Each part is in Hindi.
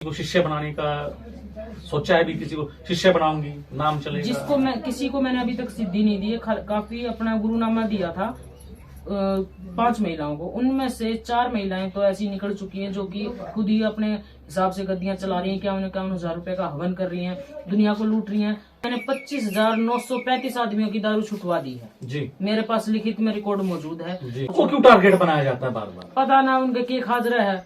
को शिष्य बनाने का सोचा है? भी किसी को शिष्य बनाऊंगी, नाम चलेगा? जिसको मैं किसी को मैंने अभी तक सिद्धि नहीं दी है। काफी अपना गुरुनामा दिया था 5 महिलाओं को, उनमें से 4 महिलाएं तो ऐसी निकल चुकी हैं जो कि खुद ही अपने हिसाब से गद्दियां चला रही हैं, 51,000 रुपए का हवन कर रही हैं, दुनिया को लूट रही हैं। मैंने 25,935 आदमियों की दारू छुटवा दी है जी। मेरे पास लिखित में रिकॉर्ड मौजूद है जी। वो क्यों टारगेट बनाया जाता है बार बार? पता ना उनके के खाजरा है,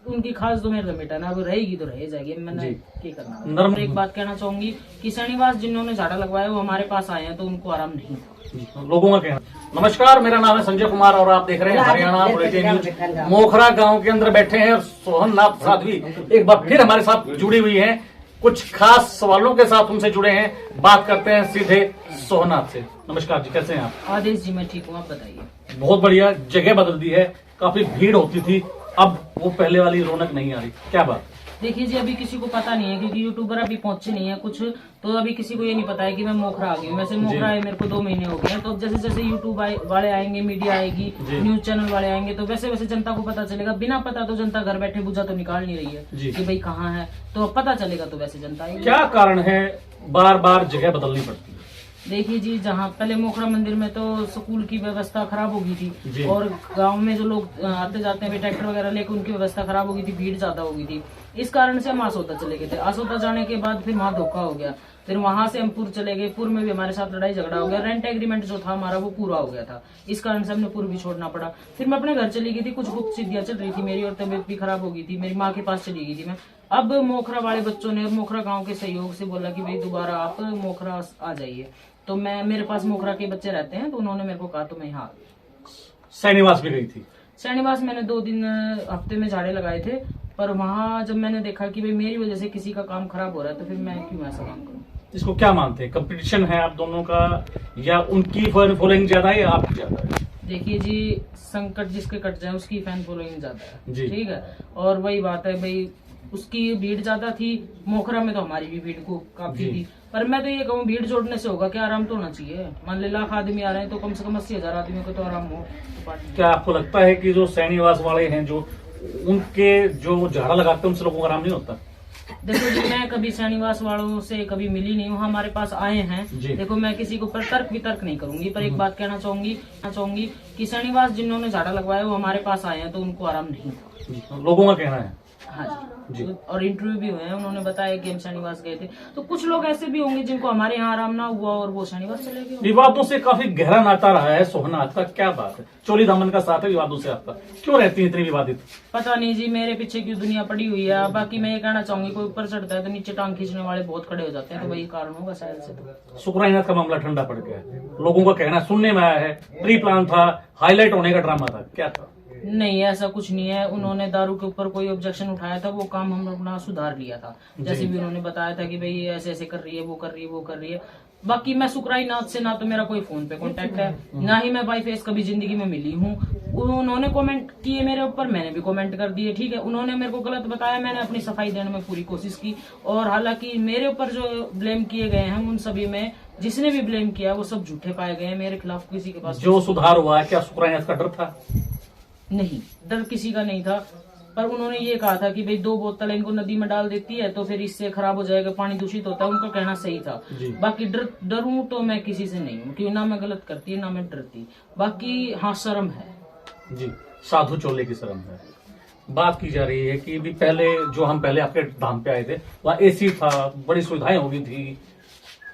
उनकी खास तो मेरे मिटा ना, अब रहेगी तो रह जाएगी, मैंने क्या करना। नर्म एक बात कहना चाहूंगी कि श्रीनिवास जिन्होंने झाड़ा लगवाया वो हमारे पास आए हैं तो उनको आराम नहीं था। लोगों का कहना। नमस्कार, मेरा नाम है संजय कुमार और आप देख रहे हैं हरियाणा बुलेटिन न्यूज। मोखरा गांव के अंदर बैठे हैं सोहन नाथ साध्वी एक बार फिर हमारे साथ जुड़ी हुई हैं। कुछ खास सवालों के साथ उनसे जुड़े हैं, बात करते हैं सीधे सोहनाथ से। नमस्कार जी, कैसे हैं आप? आदेश जी, मैं ठीक हूँ, आप बताइए। बहुत बढ़िया। जगह बदल दी है, काफी भीड़ होती थी, अब वो पहले वाली रौनक नहीं आ रही, क्या बात? देखिए जी, अभी किसी को पता नहीं है क्योंकि यूट्यूबर अभी पहुंचे नहीं है कुछ, तो अभी किसी को ये नहीं पता है कि मैं मोखरा आ गई हूँ। वैसे मोखरा आए मेरे को 2 महीने हो गए हैं, तो जैसे जैसे यूट्यूब वाले आएंगे, मीडिया आएगी, न्यूज चैनल वाले आएंगे, तो वैसे वैसे जनता को पता चलेगा। बिना पता तो जनता घर बैठे बुझा तो निकाल नहीं रही है कि भाई कहाँ है, तो पता चलेगा तो वैसे जनता आएगी। क्या कारण है बार बार जगह बदलनी पड़ती है? देखिए जी, जहाँ पहले मोखरा मंदिर में तो स्कूल की व्यवस्था खराब हो गई थी और गांव में जो लोग आते जाते हैं ट्रैक्टर वगैरह लेकर, उनकी व्यवस्था खराब हो गई थी, भीड़ ज्यादा हो गई थी। इस कारण से हम आसोता चले गए थे। आसोता जाने के बाद फिर वहाँ धोखा हो गया, फिर वहां से हम पुर चले गए। पुर में भी हमारे साथ लड़ाई झगड़ा हो गया, रेंट एग्रीमेंट जो था हमारा वो पूरा हो गया था, इस कारण से हमने पुर भी छोड़ना पड़ा। फिर मैं अपने घर चली गई थी, कुछ गुप्त सिद्धियां चल रही थी मेरी और तबीयत भी खराब हो गई थी, मेरी माँ के पास चली गई थी मैं। अब मोखरा वाले बच्चों ने मोखरा गाँव के सहयोग से बोला कि भाई दोबारा आप मोखरा आ जाइए, तो मेरे पास मोखरा के बच्चे रहते हैं, तो उन्होंने मेरे को कहा तो मैं यहाँ। श्रीनिवास भी गई थी? श्रीनिवास मैंने 2 दिन हफ्ते में झाड़े लगाए थे, पर वहाँ जब मैंने देखा कि भाई मेरी वजह से किसी का काम खराब हो रहा है, तो फिर मैं क्यों ऐसा काम करूँ। इसको क्या मानते हैं, कंपटीशन है आप दोनों का, या उनकी फैन फॉलोइंग ज्यादा है या आपकी ज्यादा है? देखिए जी, संकट जिसके कट जाए उसकी फैन फॉलोइंग ज्यादा है, ठीक है। और वही बात है भाई, उसकी भीड़ ज्यादा थी, मोखरा में तो हमारी भी भीड़ को काफी थी। पर मैं तो ये कहूँ, भीड़ जोड़ने से होगा क्या, आराम तो होना चाहिए। मान ले 1,00,000 आदमी आ रहे हैं तो कम से कम 80,000 आदमियों को तो आराम हो। क्या आपको लगता है कि जो श्रीनिवास वाले हैं, जो उनके जो झाड़ा लगाते हैं, उनसे लोगों को आराम नहीं होता? देखो जी, मैं कभी श्रीनिवास वालों से कभी मिली नहीं हूँ, हमारे पास आए हैं। देखो, मैं किसी को पर तर्क वितर्क नहीं करूंगी, पर एक बात कहना चाहूंगी कि श्रीनिवास जिन्होंने झाड़ा लगवाया वो हमारे पास आए हैं, तो उनको आराम नहीं था। लोगों का कहना है। हाँ जी। और इंटरव्यू भी हुए हैं, उन्होंने बताया कि हम श्रीनिवास गए थे। तो कुछ लोग ऐसे भी होंगे जिनको हमारे यहाँ आराम ना हुआ और वो श्रीनिवास चले गए। विवादों से काफी गहरा नाता रहा है सोहनाथ का, क्या बात है? चोली दामन का साथ है विवादों से आपका, क्यों रहती है इतनी विवादित? पता नहीं जी, मेरे पीछे क्यों दुनिया पड़ी हुई है। बाकी मैं ये कहना चाहूंगी, कोई ऊपर चढ़ता है तो नीचे टांग खींचने वाले बहुत खड़े हो जाते हैं, तो वही कारण होगा शायद से। तो सुकराईनाथ का मामला ठंडा पड़ गया है, लोगों का कहना सुनने में आया है प्री प्लान था, हाईलाइट होने का ड्रामा था, क्या था? नहीं, ऐसा कुछ नहीं है। उन्होंने दारू के ऊपर कोई ऑब्जेक्शन उठाया था, वो काम हम अपना सुधार लिया था। जैसे भी उन्होंने बताया था कि भाई ऐसे ऐसे कर रही है, वो कर रही है, वो कर रही है। बाकी मैं सुकराईनाथ से ना तो मेरा कोई फोन पे कांटेक्ट है, ना ही मैं बाई फेस कभी जिंदगी में मिली हूँ। उन्होंने कमेंट किए मेरे ऊपर, मैंने भी कमेंट कर दिए, ठीक है। उन्होंने मेरे को गलत बताया, मैंने अपनी सफाई देने में पूरी कोशिश की। और हालांकि मेरे ऊपर जो ब्लेम किए गए हैं, उन सभी में जिसने भी ब्लेम किया वो सब झूठे पाए गए हैं। मेरे खिलाफ किसी के पास जो सुधार हुआ है, क्या सुकराईनाथ का डर था? नहीं, डर किसी का नहीं था। पर उन्होंने ये कहा था कि भाई 2 बोतल इनको नदी में डाल देती है तो फिर इससे खराब हो जाएगा, पानी दूषित होता है। उनका कहना सही था। बाकी डरूं तो मैं किसी से नहीं हूँ, क्योंकि ना मैं गलत करती ना मैं डरती। बाकी हाँ, शर्म है जी, साधु चोले की शर्म है। बात की जा रही है कि भी पहले जो हम पहले आपके धाम पे आए थे, वहाँ एसी था, बड़ी सुविधाएं हो गई थी,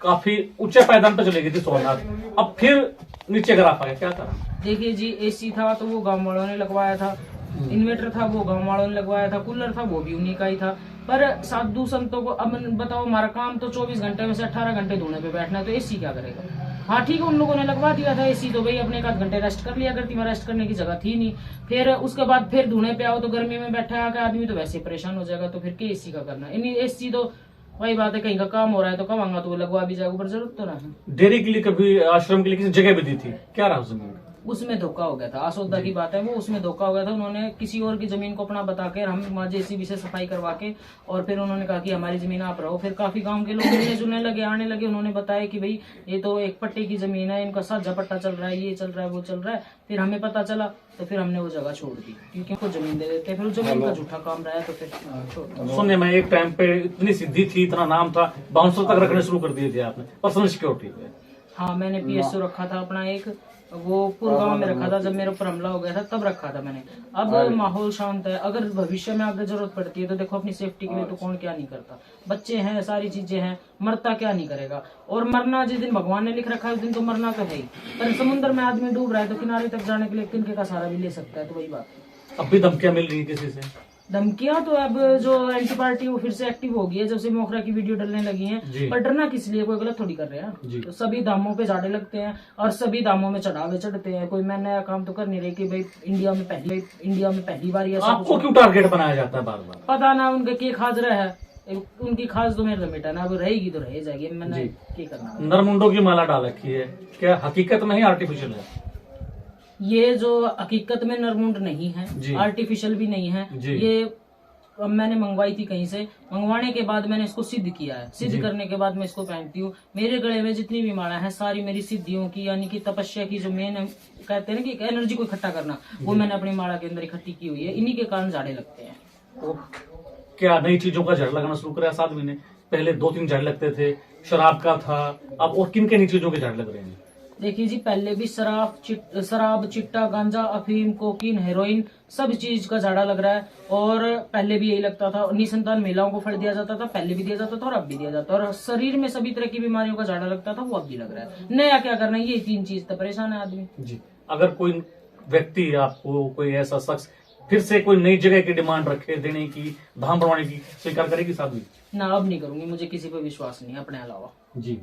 काफी ऊंचे पायदान पर चले गई थी सोहनाथ, अब फिर नीचे गिरा पाया, क्या था? देखिए जी, एसी था तो वो गांव वालों ने लगवाया था, इन्वर्टर था वो गांव वालों ने लगवाया था, कूलर था वो भी उन्हीं का ही था। पर साधु संतों को अब बताओ, हमारा काम तो 24 घंटे में से 18 घंटे धोने पे बैठना है, तो एसी क्या करेगा। हाँ ठीक है, उन लोगों ने लगवा दिया था एसी, तो भाई अपने 1 आध घंटे रेस्ट कर लिया करती, मैं रेस्ट करने की जगह थी नहीं। फिर उसके बाद फिर धोने पे आओ तो गर्मी में बैठा आकर आदमी तो वैसे परेशान हो जाएगा, तो फिर क्या एसी का करना। एसी तो वही बात है, कहीं का काम हो रहा है तो कब आऊंगा तो वो लगवा भी जाएगा, पर जरूरत तो ना है। डेयरी के लिए कभी, आश्रम के लिए किसी जगह भी दी थी, क्या रहा उस जमीन? उसमें धोखा हो गया था। आसोदा की बात है वो, उसमें धोखा हो गया था। उन्होंने किसी और की जमीन को अपना बता के, हम वहाँ JCB से सफाई करवा के, और फिर उन्होंने कहा कि हमारी जमीन आप रहो। फिर काफी गांव के लोग मिलने जुलने लगे, आने लगे। उन्होंने बताया कि भाई ये तो एक पट्टे की जमीन है, इनका साझा पट्टा चल रहा है, ये चल रहा है, वो चल रहा है। फिर हमें पता चला तो फिर हमने वो जगह छोड़ दी, क्योंकि उनको जमीन दे देते, फिर जमीन का झूठा काम रहा है तो फिर छोड़ दिया। सुनने में एक टाइम पे इतनी सिद्धि थी, इतना नाम था, बाउंसर तक रखने शुरू कर दिए थे आपने पर्सनल सिक्योरिटी पे। हाँ, मैंने PSO रखा था अपना एक, वो पूर्वगांव में रखा था। जब मेरे ऊपर हमला हो गया था तब रखा था मैंने। अब माहौल शांत है। अगर भविष्य में आगे जरूरत पड़ती है तो देखो, अपनी सेफ्टी के लिए तो कौन क्या नहीं करता। बच्चे हैं, सारी चीजें हैं, मरता क्या नहीं करेगा। और मरना जिस दिन भगवान ने लिख रखा है उस दिन तो मरना तो है ही। पर समुद्र में आदमी डूब रहा है तो किनारे तक जाने के लिए तिनके का सहारा भी ले सकता है। तो वही बात है। अब भी धमकियां मिल रही है किसी से? धमकियां तो अब जो एंटी पार्टी वो फिर से एक्टिव हो गई है, जब से मोखरा की वीडियो डलने लगी है। पर डरना किस लिए, कोई गलत थोड़ी कर रहे हैं। तो सभी दामों पे झाड़े लगते हैं और सभी दामों में चढ़ावे चढ़ते हैं। कोई मैं नया काम तो कर नहीं रही कि भाई इंडिया में पहली बार ये आपको क्यों टारगेट बनाया जाता है बार बार? पता ना उनका क्या खाजरा है। उनकी खास तो मेरे बेटा ना, अब रहेगी तो रह जाएगी। मैंने क्या करना। नरमुंडों की माला डाल रखी है, क्या हकीकत में ही आर्टिफिशियल है? ये जो हकीकत में नरमुंड नहीं है, आर्टिफिशियल भी नहीं है। ये मैंने मंगवाई थी कहीं से। मंगवाने के बाद मैंने इसको सिद्ध किया है। सिद्ध करने के बाद मैं इसको पहनती हूँ। मेरे गले में जितनी भी माला है सारी मेरी सिद्धियों की, यानी कि तपस्या की जो मेन कहते हैं ना कि एनर्जी को इकट्ठा करना, वो मैंने अपनी माला के अंदर इकट्ठी की हुई है। इन्हीं के कारण झाड़े लगते हैं। तो क्या नई चीजों का झाड़ लगाना शुरू करा इस आदमी ने? पहले 2-3 झाड़ लगते थे, शराब का था, अब और किन नई चीजों के झाड़ लग रहे हैं? देखिए जी, पहले भी शराब, चिट्टा, गांजा, अफीम, कोकीन, हेरोइन, सब चीज का झाड़ा लग रहा है। और पहले भी यही लगता था। निसंतान महिलाओं को फल दिया जाता था, पहले भी दिया जाता था और अब भी दिया जाता है। और शरीर में सभी तरह की बीमारियों का झाड़ा लगता था, वो अब भी लग रहा है। नया क्या करना है, ये 3 चीज तो परेशान है आदमी जी। अगर कोई व्यक्ति, आपको कोई ऐसा शख्स फिर से कोई नई जगह की डिमांड रखे, देने की, धाम बढ़वाने की, स्वीकार करेगी साथ? ना, अब नहीं करूंगी। मुझे किसी पे विश्वास नहीं है अपने अलावा जी।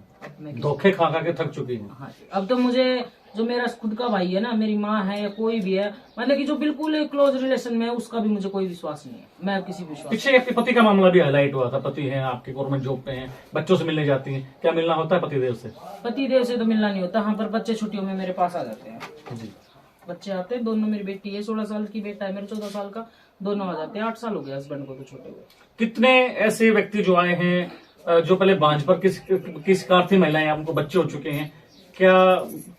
धोखे खा के थक चुकी हैं। हाँ जी। अब तो मुझे जो मेरा खुद का भाई है ना, मेरी माँ है या कोई भी है, मतलब कि जो बिल्कुल क्लोज रिलेशन में है, उसका भी मुझे कोई विश्वास नहीं है। मैं किसी विश्वास। पीछे आपके पति का मामला भी हाईलाइट हुआ था। पति हैं आपके, गवर्नमेंट जॉब पे हैं, बच्चों से मिलने जाती हैं, क्या मिलना होता है पतिदेव से? पतिदेव से तो मिलना नहीं होता। हाँ, पर बच्चे छुट्टियों में मेरे पास आ जाते हैं जी। बच्चे आते हैं दोनों। मेरी बेटी है 16 साल की, बेटा है मेरा 14 साल का। दोनों आ जाते हैं। 8 साल हो गए हस्बैंड को तो छोटे हुए। कितने ऐसे व्यक्ति जो आए हैं जो पहले बांझ पर किस शिकार थी महिलाएं, उनको बच्चे हो चुके हैं, क्या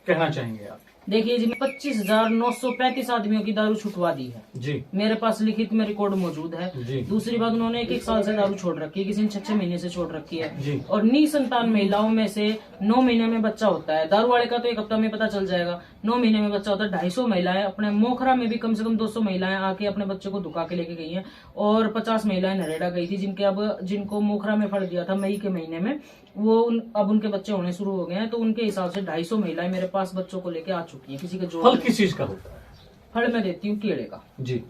कहना चाहेंगे आप? देखिए जी, 25,935 आदमियों की दारू छुटवा दी है जी। मेरे पास लिखित में रिकॉर्ड मौजूद है जी। दूसरी बात, उन्होंने 1 साल से दारू छोड़ रखी है, किसी ने 6 महीने से छोड़ रखी है जी। और निसंतान महिलाओं में से 9 महीने में बच्चा होता है। दारू वाले का तो 1 हफ्ता में पता चल जाएगा, 9 महीने में बच्चा होता है। 250 महिलाएं, अपने मोखरा में भी कम से कम 200 महिलाएं आके अपने बच्चे को धुका के लेके गई हैं। और 50 महिलाएं नरेगा गई थी, जिनको मोखरा में फल दिया था मई के महीने में, वो अब उनके बच्चे होने शुरू हो गए हैं। तो उनके हिसाब से 250 महिलाएं मेरे पास बच्चों को लेके आ चुकी हैं। किसी का जो फल किस चीज का होता है? फल मैं देती हूँ केले का जी।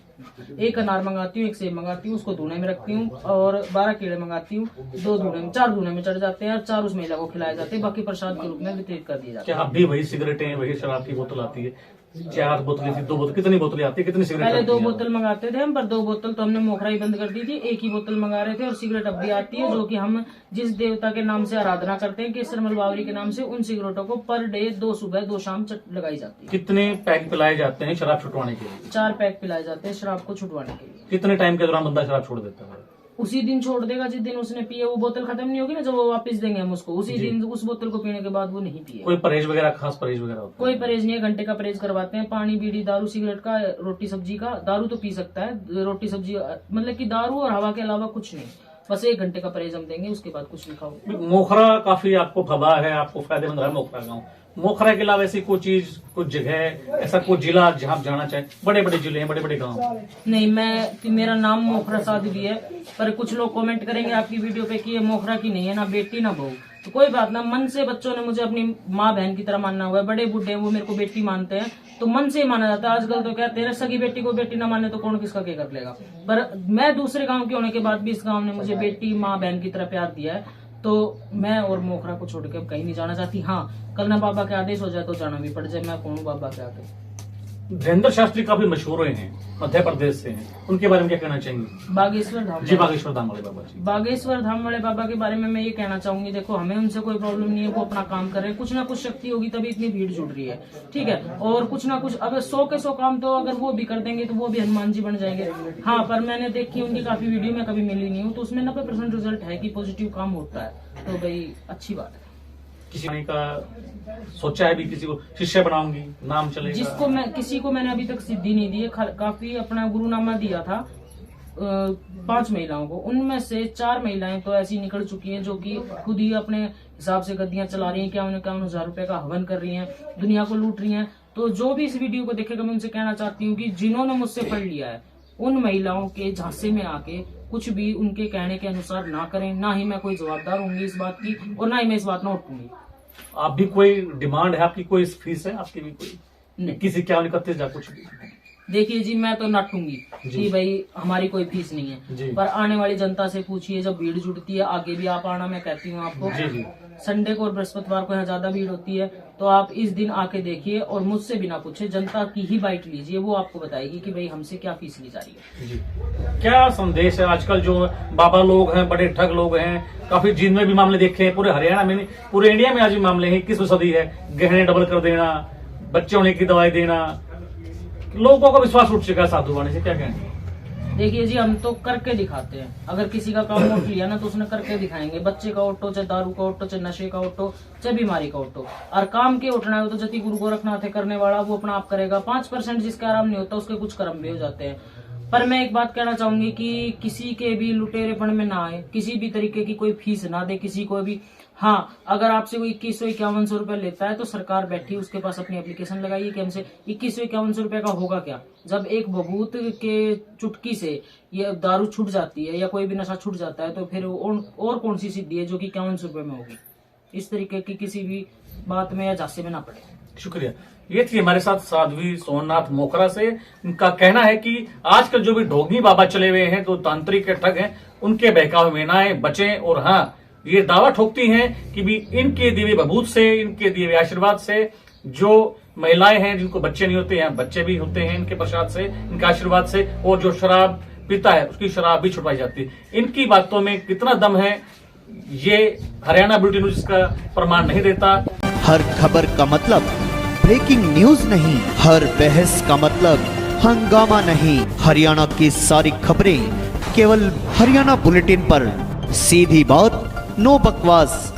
1 अनार मंगाती हूँ, 1 सेब मंगाती हूँ, उसको धुने में रखती हूँ। और 12 केले मंगाती हूँ, 4 धुने में चढ़ जाते हैं और 4 उस महिला को खिलाए जाते हैं। बाकी प्रसाद के रूप में वितरित कर दिए जाते हैं। क्या अब भी वही सिगरेटें, वही शराब की बोतल आती है? 4 बोतलें थी, 2 बोतल, कितनी बोतलें आती है, कितनी सिगरेट? पहले 2 बोतल मंगाते थे हम, पर 2 बोतल तो हमने मोखरा ही बंद कर दी थी। 1 ही बोतल मंगा रहे थे। और सिगरेट अब भी आती है, जो कि हम जिस देवता के नाम से आराधना करते हैं, केसर मलबावरी के नाम से, उन सिगरेटों को पर डे 2 सुबह 2 शाम लगाई जाती है। कितने पैक पिलाए जाते हैं शराब छुटवाने के लिए? 4 पैक पिलाए जाते हैं शराब को छुटवाने के लिए। कितने टाइम के दौरान बंदा शराब छोड़ देता है? उसी दिन छोड़ देगा जिस दिन उसने पिए। वो बोतल खत्म नहीं होगी ना, जब वो वापस देंगे हम उसको, उसी दिन उस बोतल को पीने के बाद वो नहीं पिए। कोई परहेज वगैरह, खास परहेज वगैरह होता है? कोई परहेज नहीं है। घंटे का परहेज करवाते हैं। पानी, बीड़ी, दारू, सिगरेट का, रोटी सब्जी का। दारू तो पी सकता है, रोटी सब्जी मतलब कि दारू और हवा के अलावा कुछ नहीं। बस 1 घंटे का परहेज हम देंगे, उसके बाद कुछ नहीं खाओ। मोखरा काफी आपको फबा है, आपको फायदेमंद रहा है मोखरा गाँव। मोखरा के अलावा ऐसी कोई चीज, कुछ जगह, ऐसा कोई जिला जहाँ आप जाना चाहें? बड़े बड़े जिले हैं, बड़े बड़े गाँव। नहीं, मेरा नाम मोखरा साध भी है, पर कुछ लोग कमेंट करेंगे आपकी वीडियो पे कि ये मोखरा की नहीं है, ना बेटी ना बहू। तो कोई बात ना, मन से बच्चों ने मुझे अपनी माँ बहन की तरह मानना हुआ है। बड़े बूढ़े वो मेरे को बेटी मानते हैं, तो मन से ही माना जाता है। आजकल तो कहते हैं सगी बेटी को बेटी ना माने तो कौन किसका क्या कर लेगा। पर मैं दूसरे गाँव के होने के बाद भी इस गाँव ने मुझे बेटी, माँ बहन की तरह प्यार दिया है। तो मैं और मोखरा को छोड़ के अब कहीं नहीं जाना चाहती। हाँ, कल ना बाबा के आदेश हो जाए तो जाना भी पड़ जाए। मैं कौन हूँ बाबा के आगे। धीरेन्द्र शास्त्री काफी मशहूर हुए हैं, मध्य प्रदेश से हैं, उनके बारे में क्या कहना चाहेंगे? बागेश्वर धाम जी, बागेश्वर धाम वाले बाबा जी। बागेश्वर धाम वाले बाबा के बारे में मैं ये कहना चाहूंगी, देखो हमें उनसे कोई प्रॉब्लम नहीं है, वो अपना काम कर रहे हैं, कुछ ना कुछ शक्ति होगी तभी इतनी भीड़ जुड़ रही है, ठीक है। और कुछ ना कुछ अगर 100 के 100 काम तो अगर वो भी कर देंगे तो वो भी हनुमान जी बन जाएंगे। हाँ, पर मैंने देखी उनकी काफी वीडियो में कभी मिली नहीं हूँ, तो उसमें 90% रिजल्ट है कि पॉजिटिव काम होता है, तो भाई अच्छी बात है। किसी का सोचा है भी किसी को शिष्य बनाऊंगी, नाम चलेगा? किसी को मैंने अभी तक सिद्धि नहीं दी है, काफी अपना गुरुनामा दिया था 5 महिलाओं को, उनमें से 4 महिलाएं तो ऐसी निकल चुकी हैं जो कि खुद ही अपने हिसाब से गद्दियां चला रही हैं, 51,000 रुपए का हवन कर रही हैं, दुनिया को लूट रही हैं। तो जो भी इस वीडियो को देखेगा मैं उनसे कहना चाहती हूँ कि जिन्होंने मुझसे पढ़ लिया है उन महिलाओं के झांसे में आके कुछ भी उनके कहने के अनुसार ना करें, ना ही मैं कोई जवाबदार होंगी इस बात की, और ना ही मैं इस बात में उठूंगी। आप भी कोई डिमांड है आपकी, कोई फीस है आपकी भी कोई? नहीं, किसी क्या निकलते जा कुछ भी? देखिए जी, मैं तो नटूंगी कि भाई हमारी कोई फीस नहीं है, पर आने वाली जनता से पूछिए, जब भीड़ जुटती है आगे भी आप आना, मैं कहती हूँ आपको। जी। संडे को और बृहस्पतिवार को यहाँ ज्यादा भीड़ होती है, तो आप इस दिन आके देखिए और मुझसे बिना पूछे जनता की ही बाइट लीजिए, वो आपको बताएगी कि भाई हमसे क्या फीस ली जा रही है। जी, क्या संदेश है? आजकल जो बाबा लोग हैं, बड़े ठग लोग हैं, काफी जिन में भी मामले देखे हैं, पूरे हरियाणा में नहीं पूरे इंडिया में आज भी मामले हैं। 21वीं सदी है, गहने डबल कर देना, बच्चे होने की दवाई देना, लोगों का विश्वास उठ चुका है साधु वाणी से, क्या कहेंगे? देखिए जी, हम तो करके दिखाते हैं, अगर किसी का काम उठ लिया ना तो उसने करके दिखाएंगे। बच्चे का ऑटो, चाहे दारू का ऑटो, चाहे नशे का ऑटो, चाहे बीमारी का ऑटो, और काम के उठना है तो जति गुरु गोरखनाथ है करने वाला, वो अपना आप करेगा। 5% जिसका आराम नहीं होता उसके कुछ कर्म भी हो जाते हैं। पर मैं एक बात कहना चाहूंगी कि किसी के भी लुटेरेपन में ना आए, किसी भी तरीके की कोई फीस ना दे किसी को भी। हाँ, अगर आपसे कोई 2100-5100 रुपए लेता है तो सरकार बैठी उसके पास अपनी एप्लीकेशन लगाइए कि हमसे 2100-5100 रुपए का होगा क्या। जब एक बबूत के चुटकी से ये दारू छूट जाती है या कोई भी नशा छूट जाता है तो फिर और कौन सी सिद्धि है जो कि 5100 रुपए में होगी। इस तरीके की किसी भी बात में या झांसे में ना पड़े। शुक्रिया। ये थी हमारे साथ साध्वी सोहननाथ मोखरा से। उनका कहना है कि आजकल जो भी ढोंगी बाबा चले हुए हैं, जो तांत्रिक के ठग हैं, उनके बहकावे में ना आए, बचें। और हाँ, ये दावा ठोकती हैं कि भी इनके दिए हुए बबूत से, इनके दिए हुए आशीर्वाद से जो महिलाएं हैं जिनको बच्चे नहीं होते हैं, बच्चे भी होते हैं इनके प्रसाद से, इनके आशीर्वाद से, और जो शराब पीता है उसकी शराब भी छुड़वाई जाती है। इनकी बातों में कितना दम है ये हरियाणा बुलेटिन न्यूज का प्रमाण नहीं देता। हर खबर का मतलब ब्रेकिंग न्यूज नहीं, हर बहस का मतलब हंगामा नहीं। हरियाणा की सारी खबरें केवल हरियाणा बुलेटिन पर, सीधी बात, नो बकवास।